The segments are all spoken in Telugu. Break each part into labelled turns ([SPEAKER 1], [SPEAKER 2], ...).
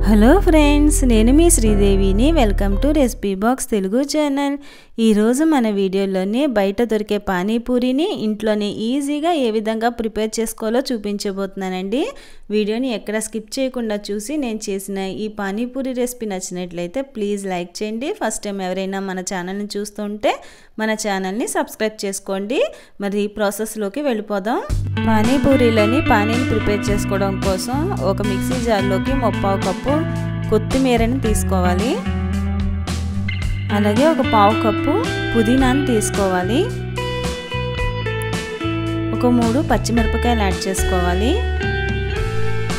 [SPEAKER 1] హలో ఫ్రెండ్స్, నేను మీ శ్రీదేవిని. Welcome to recipe box Telugu channel. ఈరోజు మన వీడియోలోనే బయట దొరికే పానీపూరిని ఇంట్లోనే ఈజీగా ఏ విధంగా ప్రిపేర్ చేసుకోవాలో చూపించబోతున్నానండి. వీడియోని ఎక్కడ స్కిప్ చేయకుండా చూసి నేను చేసిన ఈ పానీపూరి రెసిపీ నచ్చినట్లయితే ప్లీజ్ లైక్ చేయండి. ఫస్ట్ టైం ఎవరైనా మన ఛానల్ని చూస్తుంటే మన ఛానల్ని సబ్స్క్రైబ్ చేసుకోండి. మరి ఈ ప్రాసెస్లోకి వెళ్ళిపోదాం. పానీపూరిలని పానీని ప్రిపేర్ చేసుకోవడం కోసం ఒక మిక్సీ జార్లోకి 1/2 కప్పు కొత్తిమీరని తీసుకోవాలి. అలాగే ఒక 1/2 కప్పు పుదీనాని తీసుకోవాలి. ఒక 3 పచ్చిమిరపకాయలు యాడ్ చేసుకోవాలి.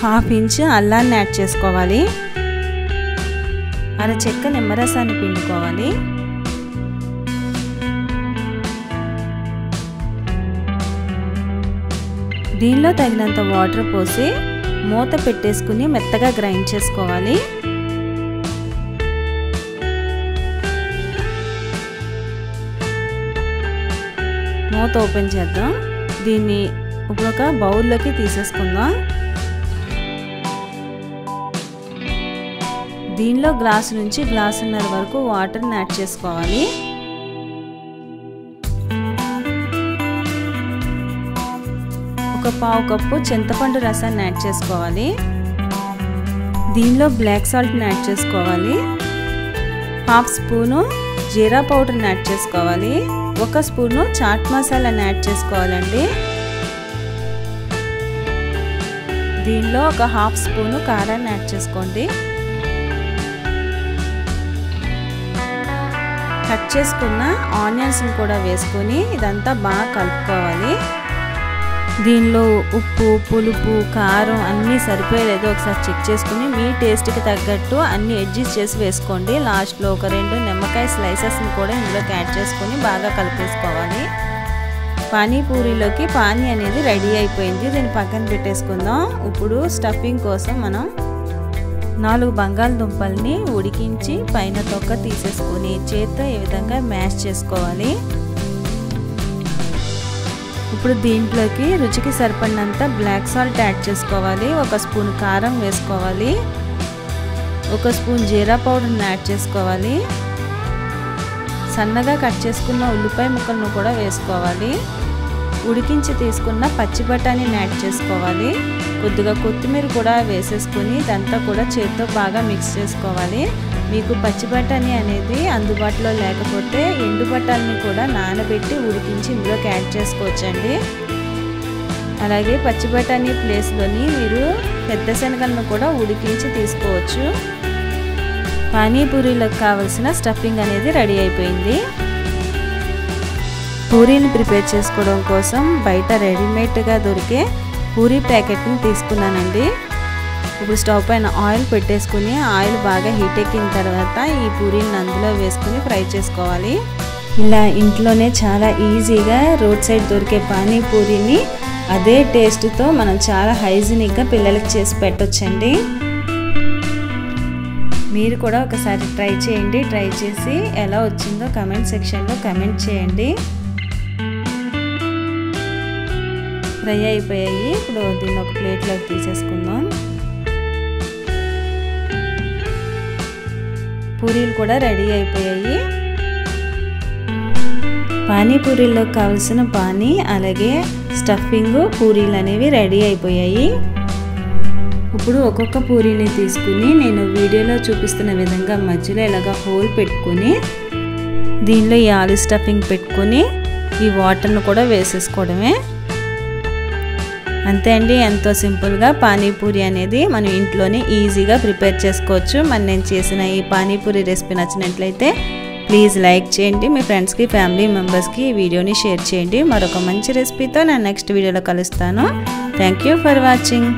[SPEAKER 1] 1/2 ఇంచ్ అల్లాన్ని యాడ్ చేసుకోవాలి. అరచెక్క నిమ్మరసాన్ని పిండుకోవాలి. దీనిలో తగినంత వాటర్ పోసి మూత పెట్టేసుకుని మెత్తగా గ్రైండ్ చేసుకోవాలి. మూత ఓపెన్ చేద్దాం. దీన్ని ఇప్పుడు ఒక బౌల్లోకి తీసేసుకుందాం. దీనిలో గ్లాసు నుంచి గ్లాసున్నర వరకు వాటర్ని యాడ్ చేసుకోవాలి. ఒక 1/2 కప్పు చింతపండు రసాన్ని యాడ్ చేసుకోవాలి. దీనిలో బ్లాక్ సాల్ట్ని యాడ్ చేసుకోవాలి. 1/2 స్పూను జీరా పౌడర్ని యాడ్ చేసుకోవాలి. 1 స్పూను చాట్ మసాలాని యాడ్ చేసుకోవాలండి. దీనిలో ఒక 1/2 స్పూను కారాన్ని యాడ్ చేసుకోండి. కట్ చేసుకున్న ఆనియన్స్ని కూడా వేసుకొని ఇదంతా బాగా కలుపుకోవాలి. దీనిలో ఉప్పు, పులుపు, కారం అన్నీ సరిపోయలేదో ఒకసారి చెక్ చేసుకుని మీ టేస్ట్కి తగ్గట్టు అన్నీ అడ్జస్ట్ చేసి వేసుకోండి. లాస్ట్లో ఒక 2 నిమ్మకాయ స్లైసెస్ని కూడా ఇందులోకి యాడ్ చేసుకొని బాగా కలిపేసుకోవాలి. పానీపూరిలోకి పానీ అనేది రెడీ అయిపోయింది. దీన్ని పక్కన పెట్టేసుకుందాం. ఇప్పుడు స్టఫింగ్ కోసం మనం 4 బంగాళదుంపల్ని ఉడికించి పైన తొక్క తీసేసుకొని చేత్తో ఈ విధంగా మ్యాష్ చేసుకోవాలి. ఇప్పుడు దీంట్లోకి రుచికి సరిపడినంత బ్లాక్ సాల్ట్ యాడ్ చేసుకోవాలి. 1 స్పూన్ కారం వేసుకోవాలి. 1 స్పూన్ జీరా పౌడర్ని యాడ్ చేసుకోవాలి. సన్నగా కట్ చేసుకున్న ఉల్లిపాయ ముక్కలను కూడా వేసుకోవాలి. ఉడికించి తీసుకున్న పచ్చి బఠానీని యాడ్ చేసుకోవాలి. కొద్దిగా కొత్తిమీర కూడా వేసేసుకొని ఇదంతా కూడా చేత్తో బాగా మిక్స్ చేసుకోవాలి. మీకు పచ్చి బఠానీ అనేది అందుబాటులో లేకపోతే ఎండు బఠానీని కూడా నానబెట్టి ఉడికించి ఇందులోకి యాడ్ చేసుకోవచ్చండి. అలాగే పచ్చి బఠానీ ప్లేస్లోని మీరు పెద్ద శనగలను కూడా ఉడికించి తీసుకోవచ్చు. పానీపూరీలకు కావలసిన స్టఫింగ్ అనేది రెడీ అయిపోయింది. పూరీని ప్రిపేర్ చేసుకోవడం కోసం బయట రెడీమేడ్గా దొరికే పూరీ ప్యాకెట్ని తీసుకున్నానండి. ఇప్పుడు స్టవ్ పైన ఆయిల్ పెట్టేసుకుని ఆయిల్ బాగా హీట్ ఎక్కిన తర్వాత ఈ పూరీని అందులో వేసుకుని ఫ్రై చేసుకోవాలి. ఇలా ఇంట్లోనే చాలా ఈజీగా రోడ్ సైడ్ దొరికే పానీపూరిని అదే టేస్ట్తో మనం చాలా హైజీనిక్గా పిల్లలకి చేసి పెట్టొచ్చండి. మీరు కూడా ఒకసారి ట్రై చేయండి. ట్రై చేసి ఎలా వచ్చిందో కమెంట్ సెక్షన్లో కమెంట్ చేయండి. ఫ్రై అయిపోయాయి. ఇప్పుడు దీన్ని ఒక ప్లేట్లోకి తీసేసుకుందాం. పూరీలు కూడా రెడీ అయిపోయాయి. పానీపూరీలోకి కావాల్సిన పానీ అలాగే స్టఫింగ్ పూరీలు అనేవి రెడీ అయిపోయాయి. ఇప్పుడు ఒక్కొక్క పూరీని తీసుకుని నేను వీడియోలో చూపిస్తున్న విధంగా మధ్యలో ఇలాగా హోల్ పెట్టుకుని దీనిలో ఈ ఆలు స్టఫింగ్ పెట్టుకుని ఈ వాటర్ను కూడా వేసేసుకోవడమే. అంతే అండి, ఎంతో సింపుల్గా పానీపూరి అనేది మనం ఇంట్లోనే ఈజీగా ప్రిపేర్ చేసుకోవచ్చు. మరి నేను చేసిన ఈ పానీపూరి రెసిపీ నచ్చినట్లయితే ప్లీజ్ లైక్ చేయండి. మీ ఫ్రెండ్స్కి, ఫ్యామిలీ మెంబర్స్కి ఈ వీడియోని షేర్ చేయండి. మరొక మంచి రెసిపీతో నేను నెక్స్ట్ వీడియోలో కలుస్తాను. Thank you for watching.